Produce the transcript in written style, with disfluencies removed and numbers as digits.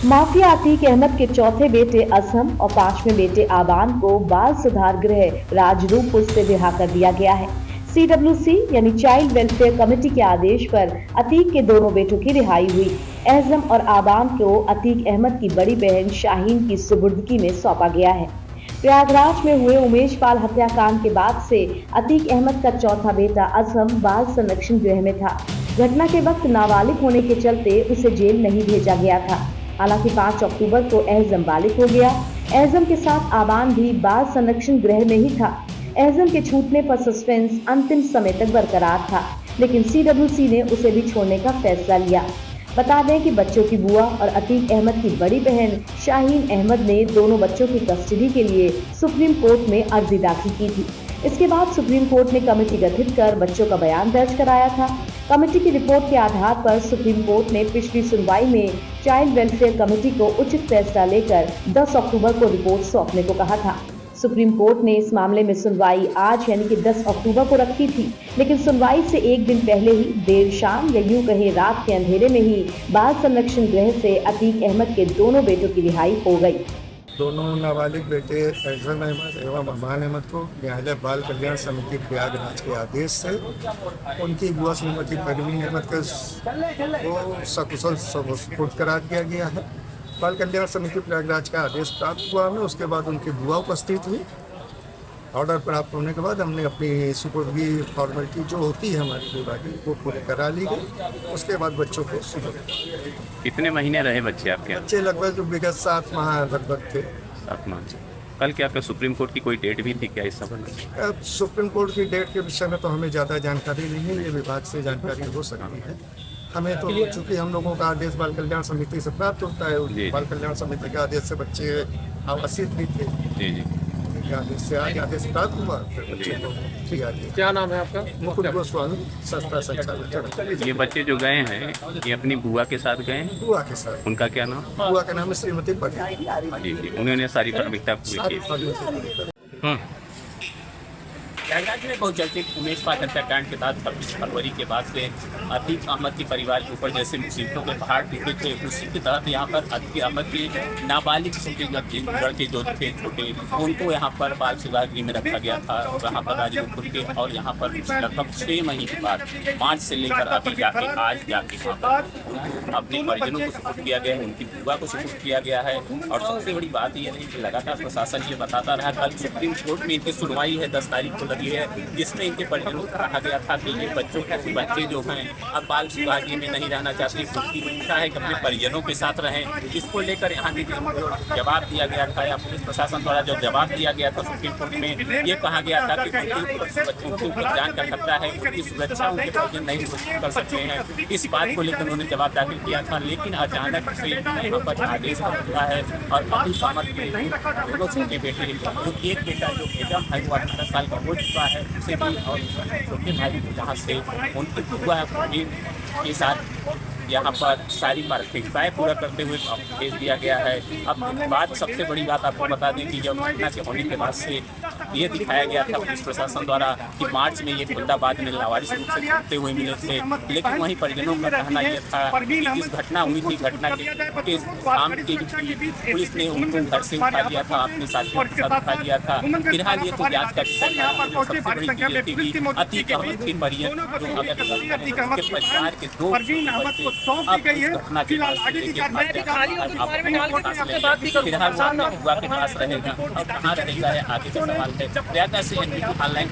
Mafia Atiq Ahmad के चौथे बेटे असम और पांचवें बेटे आबान को बाल सुधार गृह राजरूपपुर से रिहा कर दिया गया है। सीडब्ल्यूसी यानी चाइल्ड वेलफेयर कमेटी के आदेश पर अतीक के दोनों बेटों की रिहाई हुई। एजम और आबान को अतीक अहमद की बड़ी बहन शाहीन की सुपुर्दगी में सौंपा गया है। प्रयागराज में हुए उमेश पाल हत्याकांड के बाद से अतीक अहमद का चौथा बेटा असम बाल संरक्षण गृह में था। घटना के वक्त नाबालिग होने के चलते उसे जेल नहीं भेजा गया था। हालांकि 5 अक्टूबर को एजम बालिग हो गया। एजम के साथ आबान भी बाल संरक्षण गृह में ही था। एजम के छूटने पर सस्पेंस अंतिम समय तक बरकरार था, लेकिन सीडब्ल्यूसी ने उसे भी छोड़ने का फैसला लिया। बता दें कि बच्चों की बुआ और अतीक अहमद की बड़ी बहन शाहीन अहमद ने दोनों बच्चों की कस्टडी के लिए सुप्रीम कोर्ट में अर्जी दाखिल की थी। इसके बाद सुप्रीम कोर्ट ने कमेटी गठित कर बच्चों का बयान दर्ज कराया था। कमेटी की रिपोर्ट के आधार पर सुप्रीम कोर्ट ने पिछली सुनवाई में चाइल्ड वेलफेयर कमेटी को उचित फैसला लेकर 10 अक्टूबर को रिपोर्ट सौंपने को कहा था। सुप्रीम कोर्ट ने इस मामले में सुनवाई आज यानी कि 10 अक्टूबर को रखी थी, लेकिन सुनवाई से एक दिन पहले ही देर शाम या यूं कहें रात के अंधेरे में ही बाल संरक्षण गृह से अतीक अहमद के दोनों बेटों की रिहाई हो गई। दोनों नाबालिग बेटे फैजल अहमद एवं अमान अहमद को न्यायालय बाल कल्याण समिति प्रयागराज के आदेश से उनकी बुआ श्रीमती परवीन अहमद को सकुशल सुपुर्द करार दिया गया है। बाल कल्याण समिति प्रयागराज का आदेश प्राप्त हुआ हमें, उसके बाद उनकी बुआ उपस्थित हुई। ऑर्डर प्राप्त होने के बाद हमने अपनी सुपुर्दगी फॉर्मेलिटी जो होती है हमारी बुआ की वो पूरी करा ली गई। उसके बाद बच्चों को सुपुर्द। कितने महीने रहे बच्चे आपके? बच्चे लगभग विगत 7 माह लगभग थे। 7 माह। कल क्या आपका सुप्रीम कोर्ट की कोई डेट भी थी क्या इस संबंध में? सुप्रीम कोर्ट की डेट के विषय में तो हमें ज़्यादा जानकारी नहीं है, ये विभाग से जानकारी हो सकती है। हमें तो चूँकि हम लोगों का आदेश बाल कल्याण समिति से प्राप्त होता है, बाल कल्याण समिति के आदेश से बच्चे आवासित भी थे। जी जी। आदेश से आज आदेश प्राप्त हुआ। क्या नाम है आपका? मुकुल गोस्वामी, संस्था संचालक। ये बच्चे जो गए हैं ये अपनी बुआ के साथ गए हैं? बुआ के साथ। उनका क्या नाम? बुआ का नाम है श्रीमती परवीन। जी जी, उन्होंने सारी प्राथमिकता पूरी की। प्रयागराज में बहुचर्चित उमेश पाल हत्याकांड के बाद 26 फरवरी के बाद से अतीक अहमद के परिवार के ऊपर जैसे मुसीबतों के पहाड़ टूटे थे, उसी के तहत यहाँ पर अतीक अहमद के नाबालिग लड़के जो थे छोटे, उनको यहाँ पर बाल सुधार गृह में रखा गया था। वहाँ पर राजरूपपुर के और यहाँ पर लगभग 6 महीने बाद मार्च से लेकर अभी जाके आज जाके वहाँ पर अपने परिजनों को सुपुर्द किया गया है, उनकी बुआ को सुपुर्द किया गया है। और सबसे बड़ी बात यह है कि लगातार प्रशासन ये बताता रहा, कल सुप्रीम कोर्ट में इनकी सुनवाई है 10 तारीख को लगी है, जिसमें इनके परिजनों को कहा गया था कि ये बच्चे जो हैं अब बाल सुधार गृह में नहीं रहना चाहते, उनकी इच्छा है कि अपने परिजनों के साथ रहें। इसको लेकर यहाँ के जवाब दिया गया था या पुलिस प्रशासन द्वारा जो जवाब दिया गया था सुप्रीम कोर्ट में, ये कहा गया था कि बच्चों के ऊपर जान कर सकता है, उनकी सुरक्षा उनके परिजन नहीं कर सकते हैं। इस बात को लेकर उन्होंने जवाब दाखिल किया था, लेकिन अचानक से यहाँ पर आदेश हुआ है और अतीक अहमद के दोनों छोटे बेटे, जो एक बेटा जो एजम है वो 18 साल का हो चुका है, उसे भी और छोटे भाई को जहाँ से उनकी बुआ के साथ यहाँ पर सारी प्राथमिकताएं पूरा करते हुए भेज दिया गया है। अब बात सबसे बड़ी बात आपको बता दें कि जब घटना के होने के बाद से ये दिखाया गया था पुलिस प्रशासन द्वारा कि मार्च में ये खुलदाबाद में लावारिस रूप से घूमते हुए मिले थे, लेकिन वहीं परिजनों का कहना यह था कि जिस घटना हुई थी, घटना के शाम की पुलिस ने उनको घर से उठा लिया था, अपने साथियों के साथ उठा लिया था। फिलहाल ये तो जाँच का विषय था। सबसे बड़ी चीज ये थी कि अतीक अहमद के परिजन जो अगर परिवार के 2 बच्चे अब इस घटना के बाद फिलहाल बुआ के पास रहेगा और कहाँ रहेगा है आगे का सवाल है। प्रयागराज से ऑनलाइन